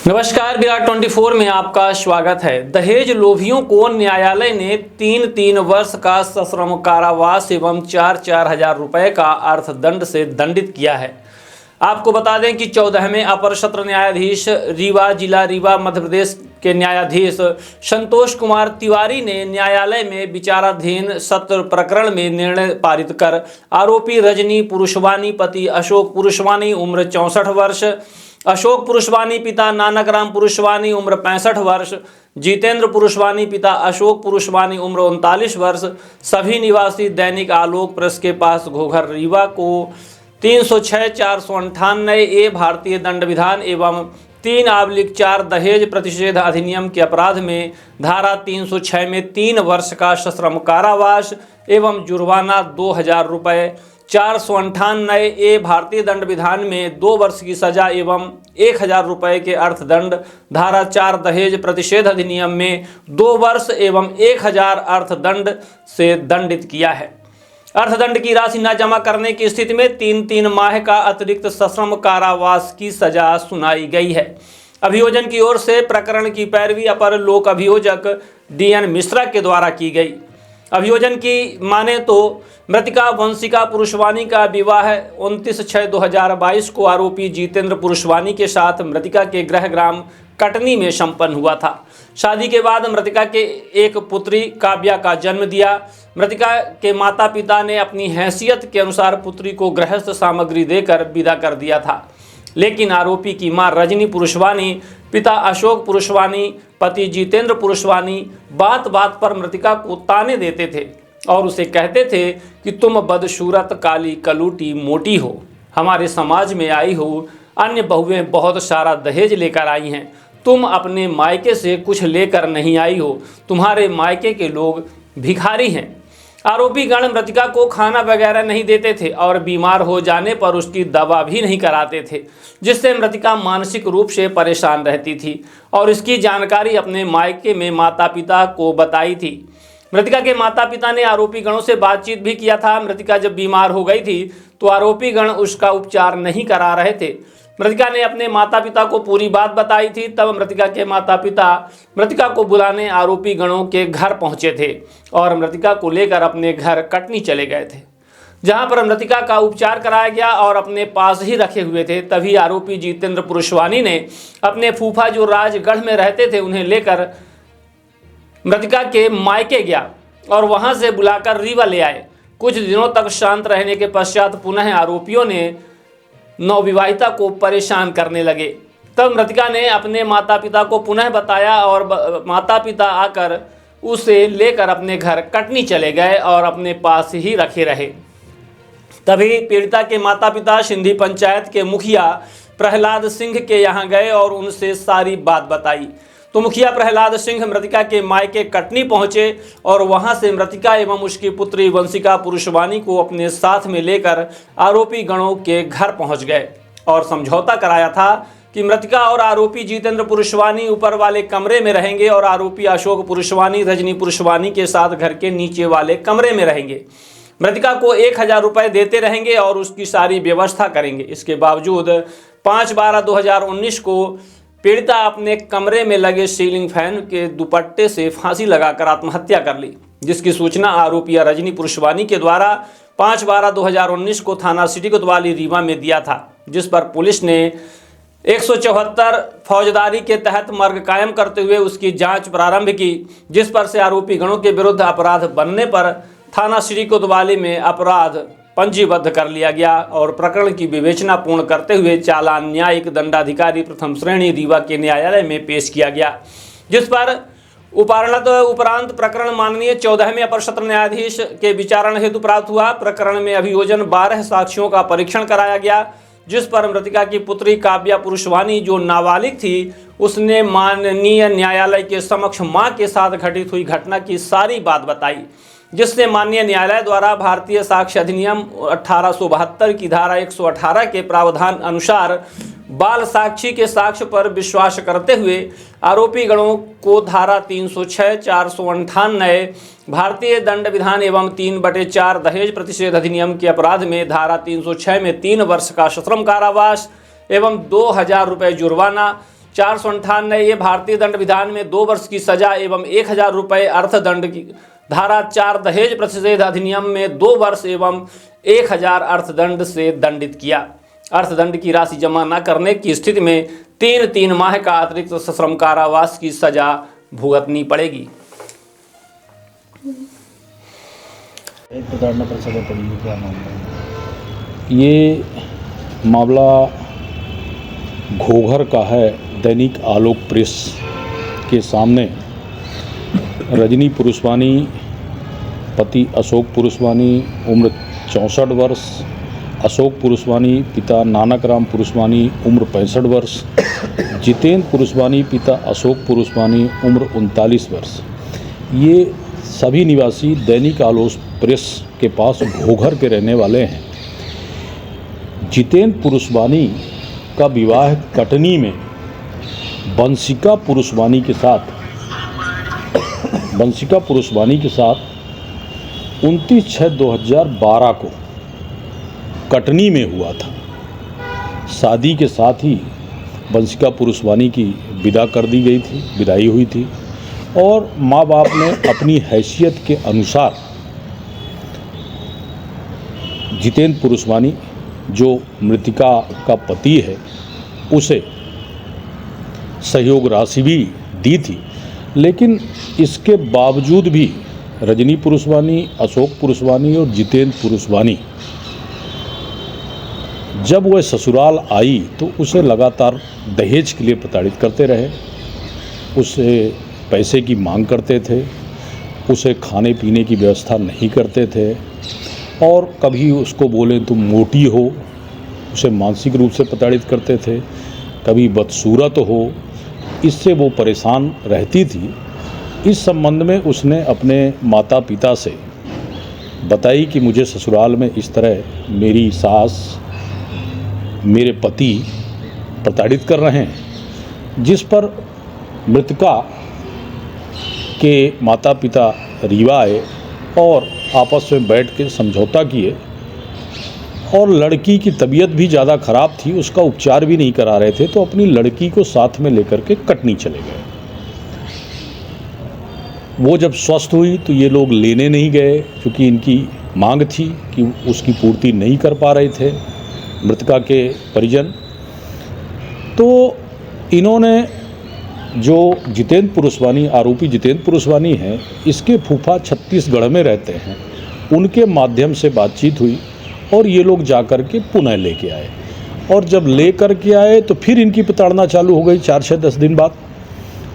नमस्कार, विराट 24 में आपका स्वागत है। दहेज लोभियों को न्यायालय ने 3 वर्ष का सश्रम कारावास एवं 4 हजार रुपए का अर्थदंड से दंडित किया है। आपको बता दें कि 14वें अपर सत्र न्यायाधीश रीवा जिला रीवा मध्य प्रदेश के न्यायाधीश संतोष कुमार तिवारी ने न्यायालय में विचाराधीन सत्र प्रकरण में निर्णय पारित कर आरोपी रजनी पुरुषवानी पति अशोक पुरुषवानी उम्र 64 वर्ष, अशोक पुरुषवानी पिता नानकराम पुरुषवानी उम्र 65 वर्ष, जितेंद्र पुरुषवानी पिता अशोक पुरुषवानी उम्र 39 वर्ष, सभी निवासी दैनिक आलोक प्रेस के पास घोघर रीवा को 306/498 ए भारतीय दंड विधान एवं 3/4 दहेज प्रतिषेध अधिनियम के अपराध में धारा 306 में 3 वर्ष का सश्रम कारावास एवं जुर्माना 2000 रुपये, 498 ए भारतीय दंड विधान में 2 वर्ष की सजा एवं 1000 रुपये के अर्थदंड, धारा 4 दहेज प्रतिषेध अधिनियम में 2 वर्ष एवं 1000 अर्थदंड से दंडित किया है। अर्थदंड की राशि न जमा करने की स्थिति में 3 माह का अतिरिक्त सश्रम कारावास की सजा सुनाई गई है। अभियोजन की ओर से प्रकरण की पैरवी अपर लोक अभियोजक DN मिश्रा के द्वारा की गई। अभियोजन की माने तो मृतिका वंशिका पुरुषवानी का विवाह 29/6/2022 को आरोपी जितेंद्र पुरुषवानी के साथ मृतिका के गृह ग्राम कटनी में संपन्न हुआ था। शादी के बाद मृतिका के एक पुत्री काव्या का जन्म दिया। मृतिका के माता पिता ने अपनी हैसियत के अनुसार पुत्री को गृहस्थ सामग्री देकर विदा कर दिया था, लेकिन आरोपी की मां रजनी पुरुषवानी, पिता अशोक पुरुषवानी, पति जितेंद्र पुरुषवानी बात बात पर मृतिका को ताने देते थे और उसे कहते थे कि तुम बदसूरत, काली, कलूटी, मोटी हो, हमारे समाज में आई हो, अन्य बहुएं बहुत सारा दहेज लेकर आई हैं, तुम अपने मायके से कुछ लेकर नहीं आई हो, तुम्हारे मायके के लोग भिखारी हैं। आरोपी गण मृतिका को खाना वगैरह नहीं देते थे और बीमार हो जाने पर उसकी दवा भी नहीं कराते थे, जिससे मृतिका मानसिक रूप से परेशान रहती थी और इसकी जानकारी अपने मायके में माता पिता को बताई थी। मृतिका के माता पिता ने आरोपी गणों से बातचीत भी किया था। मृतिका जब बीमार हो गई थी तो आरोपी गण उसका उपचार नहीं करा रहे थे। मृतिका ने अपने माता पिता को पूरी बात बताई थी। तब मृतिका के माता पिता मृतिका को बुलाने आरोपी गणों के घर पहुंचे थे और मृतिका को लेकर अपने घर कटनी चले गए थे, जहां पर मृतिका का उपचार कराया गया और अपने पास ही रखे हुए थे। तभी आरोपी जितेंद्र पुरुषवानी ने अपने फूफा जो राजगढ़ में रहते थे उन्हें लेकर मृतिका के मायके गया और वहां से बुलाकर रीवा ले आए। कुछ दिनों तक शांत रहने के पश्चात पुनः आरोपियों ने नवविवाहिता को परेशान करने लगे। तब मृतिका ने अपने माता पिता को पुनः बताया और माता पिता आकर उसे लेकर अपने घर कटनी चले गए और अपने पास ही रखे रहे। तभी पीड़िता के माता पिता सिंधी पंचायत के मुखिया प्रहलाद सिंह के यहाँ गए और उनसे सारी बात बताई। तो मुखिया प्रहलाद सिंह मृतिका के मायके कटनी पहुंचे और वहां से मृतिका एवं उसकी पुत्री वंशिका पुरुषवानी को अपने साथ में लेकर आरोपी गणों के घर पहुंच गए और समझौता कराया था कि मृतिका और आरोपी जितेंद्र पुरुषवानी ऊपर वाले कमरे में रहेंगे और आरोपी अशोक पुरुषवानी रजनी पुरुषवानी के साथ घर के नीचे वाले कमरे में रहेंगे। मृतिका को 1000 रुपये देते रहेंगे और उसकी सारी व्यवस्था करेंगे। इसके बावजूद 5/12/2019 को पीड़िता अपने कमरे में लगे सीलिंग फैन के दुपट्टे से फांसी लगाकर आत्महत्या कर ली, जिसकी सूचना आरोपी रजनी पुरुषवानी के द्वारा 5/12/2019 को थाना सिटी कोतवाली रीवा में दिया था, जिस पर पुलिस ने 174 फौजदारी के तहत मर्ग कायम करते हुए उसकी जांच प्रारंभ की, जिस पर से आरोपी गणों के विरुद्ध अपराध बनने पर थाना सिटी कोतवाली में अपराध पंजीबद्ध कर लिया गया और प्रकरण की विवेचना पूर्ण करते हुए चालान न्यायिक दंडाधिकारी प्रथम श्रेणी रीवा के न्यायालय में पेश किया गया, जिस पर उपरांत प्रकरण माननीय 14वें अपर सत्र न्यायाधीश के विचारण हेतु प्राप्त हुआ। प्रकरण में अभियोजन 12 साक्ष्यों का परीक्षण कराया गया, जिस पर मृतिका की पुत्री काव्या पुरुषवानी जो नाबालिग थी उसने माननीय न्यायालय के समक्ष मां के साथ घटित हुई घटना की सारी बात बताई, जिससे माननीय न्यायालय द्वारा भारतीय साक्ष्य अधिनियम 1872 की धारा 118 के प्रावधान अनुसार बाल साक्षी के साक्ष्य पर विश्वास करते हुए आरोपी गणों को धारा 306/498 भारतीय दंड विधान एवं 3/4 दहेज प्रतिषेध अधिनियम के अपराध में धारा 306 में 3 वर्ष का सश्रम कारावास एवं 2000 रुपये जुर्माना, 498 ये भारतीय दंड विधान में 2 वर्ष की सजा एवं 1000 रुपये अर्थदंड की। धारा 4 दहेज प्रतिषेध अधिनियम में 2 वर्ष एवं 1000 अर्थदंड से दंडित किया। अर्थदंड की राशि जमा न करने की स्थिति में 3 माह का अतिरिक्त सश्रम कारावास की सजा भुगतनी पड़ेगी। ये मामला घोघर का है। दैनिक आलोक प्रेस के सामने रजनी पुरुषवानी पति अशोक पुरुषवानी उम्र 64 वर्ष, अशोक पुरुषवानी पिता नानक राम पुरुषवानी उम्र 65 वर्ष, जितेंद्र पुरुषवानी पिता अशोक पुरुषवानी उम्र 39 वर्ष। ये सभी निवासी दैनिक आलोक प्रेस के पास घोघर के रहने वाले हैं। जितेंद्र पुरुषवानी का विवाह कटनी में वंशिका पुरुषवानी के साथ 29/6/2012 को कटनी में हुआ था। शादी के साथ ही वंशिका पुरुषवानी की विदा कर दी गई थी, विदाई हुई थी और माँ बाप ने अपनी हैसियत के अनुसार जितेंद्र पुरुषवानी जो मृतिका का पति है उसे सहयोग राशि भी दी थी। लेकिन इसके बावजूद भी रजनी पुरुषवानी, अशोक पुरुषवानी और जितेंद्र पुरुषवानी जब वह ससुराल आई तो उसे लगातार दहेज के लिए प्रताड़ित करते रहे। उससे पैसे की मांग करते थे, उसे खाने पीने की व्यवस्था नहीं करते थे और कभी उसको बोले तुम मोटी हो, उसे मानसिक रूप से प्रताड़ित करते थे, कभी बदसूरत हो, इससे वो परेशान रहती थी। इस संबंध में उसने अपने माता पिता से बताई कि मुझे ससुराल में इस तरह मेरी सास, मेरे पति प्रताड़ित कर रहे हैं, जिस पर मृतका के माता पिता रीवा आए और आपस में बैठ के समझौता किए और लड़की की तबीयत भी ज़्यादा ख़राब थी, उसका उपचार भी नहीं करा रहे थे, तो अपनी लड़की को साथ में लेकर के कटनी चले गए। वो जब स्वस्थ हुई तो ये लोग लेने नहीं गए क्योंकि इनकी मांग थी कि उसकी पूर्ति नहीं कर पा रहे थे मृतका के परिजन। तो इन्होंने जो जितेंद्र पुरुषवानी, आरोपी जितेंद्र पुरुषवानी हैं, इसके फूफा छत्तीसगढ़ में रहते हैं, उनके माध्यम से बातचीत हुई और ये लोग जाकर के पुनः लेके आए। और जब लेकर के आए तो फिर इनकी प्रताड़ना चालू हो गई 4-10 दिन बाद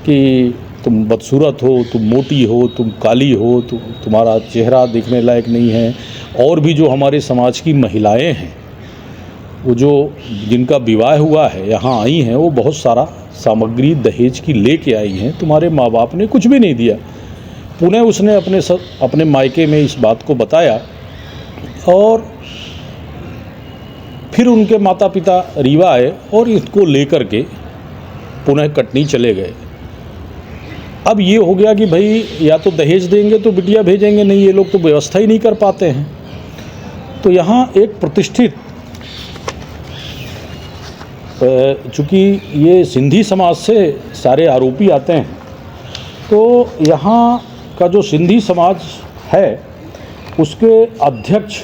कि तुम बदसूरत हो, तुम मोटी हो, तुम काली हो, तुम्हारा चेहरा दिखने लायक नहीं है। और भी जो हमारे समाज की महिलाएं हैं, वो जो जिनका विवाह हुआ है यहाँ आई हैं, वो बहुत सारा सामग्री दहेज की लेके आई हैं, तुम्हारे माँ बाप ने कुछ भी नहीं दिया। पुनः उसने अपने मायके में इस बात को बताया और फिर उनके माता पिता रीवा आए और इसको लेकर के पुनः कटनी चले गए। अब ये हो गया कि भाई या तो दहेज देंगे तो बिटिया भेजेंगे, नहीं ये लोग तो व्यवस्था ही नहीं कर पाते हैं। तो यहाँ एक प्रतिष्ठित, चूँकि ये सिंधी समाज से सारे आरोपी आते हैं, तो यहाँ का जो सिंधी समाज है उसके अध्यक्ष,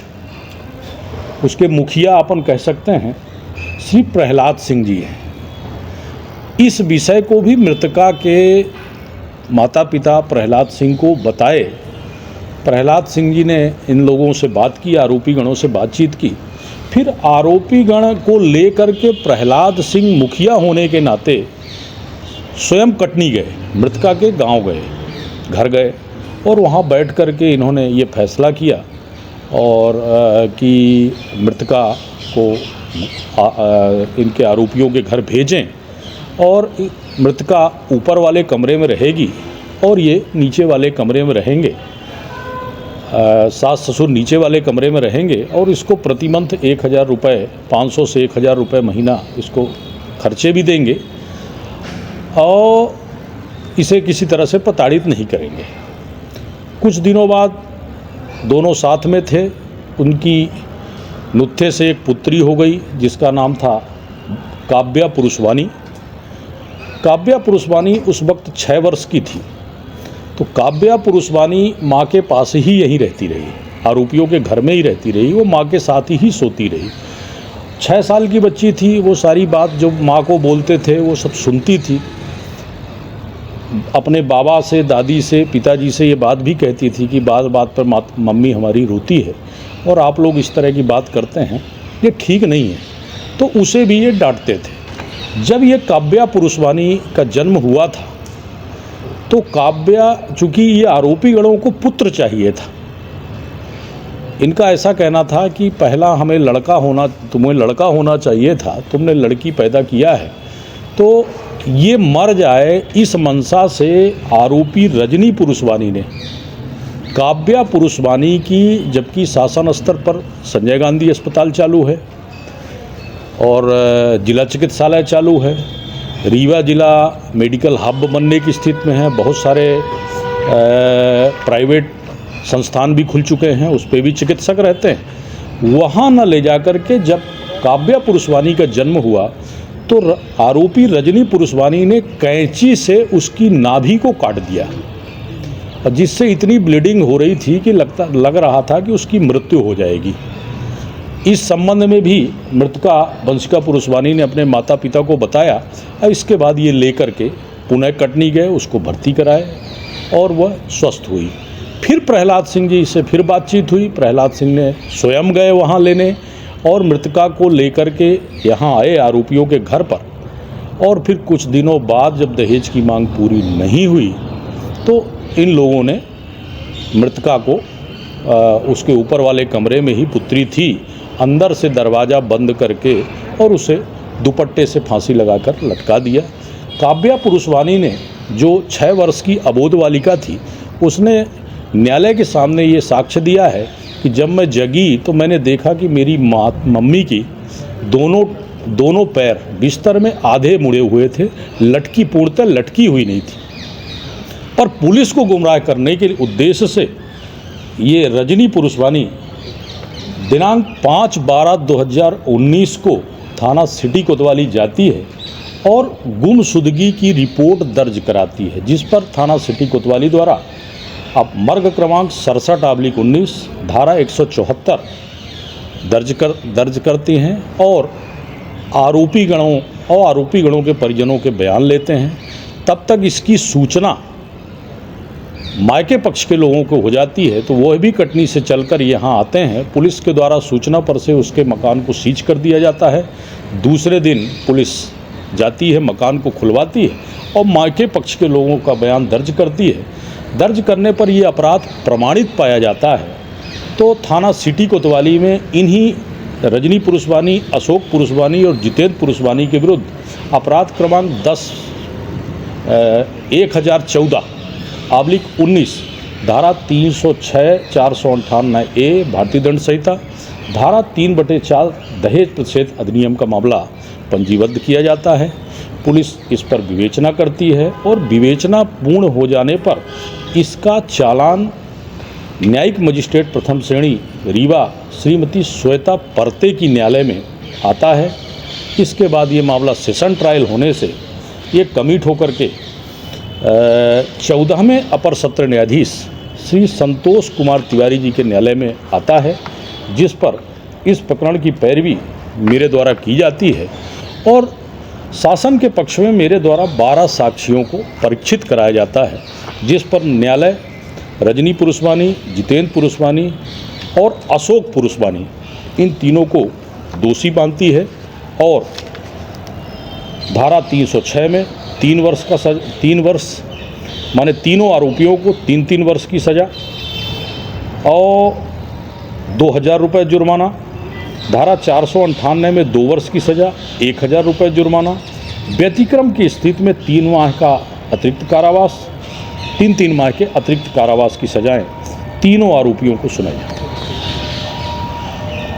उसके मुखिया अपन कह सकते हैं, श्री प्रहलाद सिंह जी हैं। इस विषय को भी मृतका के माता पिता प्रहलाद सिंह को बताए। प्रहलाद सिंह जी ने इन लोगों से बात की, आरोपी गणों से बातचीत की। फिर आरोपी गण को लेकर के प्रहलाद सिंह मुखिया होने के नाते स्वयं कटनी गए, मृतका के गांव गए, घर गए और वहां बैठ कर के इन्होंने ये फैसला किया और कि मृतका को इनके आरोपियों के घर भेजें और मृतका ऊपर वाले कमरे में रहेगी और ये नीचे वाले कमरे में रहेंगे। सास ससुर नीचे वाले कमरे में रहेंगे और इसको प्रति मंथ 1000 रुपये, 500 से 1000 रुपये महीना इसको खर्चे भी देंगे और इसे किसी तरह से प्रताड़ित नहीं करेंगे। कुछ दिनों बाद दोनों साथ में थे, उनकी नुत्थे से एक पुत्री हो गई जिसका नाम था काव्या पुरुषवानी काव्या पुरुषवानी उस वक्त 6 वर्ष की थी। तो काव्या पुरुषवानी माँ के पास ही यहीं रहती रही, आरोपियों के घर में ही रहती रही, वो माँ के साथ ही सोती रही। 6 साल की बच्ची थी, वो सारी बात जो माँ को बोलते थे वो सब सुनती थी। अपने बाबा से, दादी से, पिताजी से ये बात भी कहती थी कि बात बात पर मम्मी हमारी रोती है और आप लोग इस तरह की बात करते हैं, ये ठीक नहीं है। तो उसे भी ये डांटते थे। जब ये काव्या पुरुषवानी का जन्म हुआ था तो काव्या, चूँकि ये आरोपी गणों को पुत्र चाहिए था, इनका ऐसा कहना था कि पहला हमें तुम्हें लड़का होना चाहिए था, तुमने लड़की पैदा किया है तो ये मर जाए, इस मंशा से आरोपी रजनी पुरुषवानी ने काव्या पुरुषवानी की, जबकि शासन स्तर पर संजय गांधी अस्पताल चालू है और जिला चिकित्सालय चालू है, रीवा जिला मेडिकल हब बनने की स्थिति में है, बहुत सारे प्राइवेट संस्थान भी खुल चुके हैं, उस पर भी चिकित्सक रहते हैं, वहाँ न ले जा कर के जब काव्या पुरुषवानी का जन्म हुआ तो आरोपी रजनी पुरुषवानी ने कैंची से उसकी नाभि को काट दिया, जिससे इतनी ब्लीडिंग हो रही थी कि लग रहा था कि उसकी मृत्यु हो जाएगी। इस संबंध में भी मृतका वंशिका पुरुषवानी ने अपने माता पिता को बताया और इसके बाद ये लेकर के पुणे कटनी गए, उसको भर्ती कराए और वह स्वस्थ हुई। फिर प्रहलाद सिंह जी से फिर बातचीत हुई, प्रहलाद सिंह ने स्वयं गए वहाँ लेने और मृतका को लेकर के यहाँ आए आरोपियों के घर पर। और फिर कुछ दिनों बाद जब दहेज की मांग पूरी नहीं हुई तो इन लोगों ने मृतका को उसके ऊपर वाले कमरे में ही, पुत्री थी, अंदर से दरवाज़ा बंद करके और उसे दुपट्टे से फांसी लगाकर लटका दिया। काव्या पुरुषवानी ने, जो 6 वर्ष की अबोध बालिका थी, उसने न्यायालय के सामने ये साक्ष्य दिया है कि जब मैं जगी तो मैंने देखा कि मेरी मम्मी की दोनों पैर बिस्तर में आधे मुड़े हुए थे, लटकी, पूर्णतः लटकी हुई नहीं थी। पर पुलिस को गुमराह करने के उद्देश्य से ये रजनी पुरुषवानी दिनांक 5/12/2019 को थाना सिटी कोतवाली जाती है और गुमशुदगी की रिपोर्ट दर्ज कराती है, जिस पर थाना सिटी कोतवाली द्वारा अब मर्ग क्रमांक 67/19 धारा 174 दर्ज करती हैं और आरोपी गणों के परिजनों के बयान लेते हैं। तब तक इसकी सूचना मायके पक्ष के लोगों को हो जाती है तो वह भी कटनी से चलकर यहाँ आते हैं। पुलिस के द्वारा सूचना पर से उसके मकान को सीज कर दिया जाता है। दूसरे दिन पुलिस जाती है, मकान को खुलवाती है और मायके पक्ष के लोगों का बयान दर्ज करती है। दर्ज करने पर यह अपराध प्रमाणित पाया जाता है तो थाना सिटी कोतवाली में इन्हीं रजनी पुरुषवानी, अशोक पुरुषवानी और जितेंद्र पुरुषवानी के विरुद्ध अपराध क्रमांक 10/1014/19 धारा 306, 458A भारतीय दंड संहिता, धारा 3/4 दहेज प्रतिषेध अधिनियम का मामला पंजीबद्ध किया जाता है। पुलिस इस पर विवेचना करती है और विवेचना पूर्ण हो जाने पर इसका चालान न्यायिक मजिस्ट्रेट प्रथम श्रेणी रीवा श्रीमती श्वेता परते की न्यायालय में आता है। इसके बाद ये मामला सेशन ट्रायल होने से ये कमिट होकर के 14वें अपर सत्र न्यायाधीश श्री संतोष कुमार तिवारी जी के न्यायालय में आता है, जिस पर इस प्रकरण की पैरवी मेरे द्वारा की जाती है और शासन के पक्ष में मेरे द्वारा 12 साक्षियों को परीक्षित कराया जाता है, जिस पर न्यायालय रजनी पुरुषवानी, जितेंद्र पुरुषवानी और अशोक पुरुषवानी इन तीनों को दोषी मानती है और धारा 306 में 3 वर्ष माने तीनों आरोपियों को 3-3 वर्ष की सज़ा और 2000 रुपये जुर्माना, धारा 498 में 2 वर्ष की सज़ा, 1000 रुपये जुर्माना, व्यतिक्रम की स्थिति में 3 माह का अतिरिक्त कारावास, 3 माह के अतिरिक्त कारावास की सजाएं तीनों आरोपियों को सुनाई जाती है।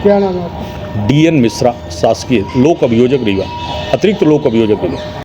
क्या नाम है आपका? DN मिश्रा, शासकीय लोक अभियोजक रीवा, अतिरिक्त लोक अभियोजक रीवा।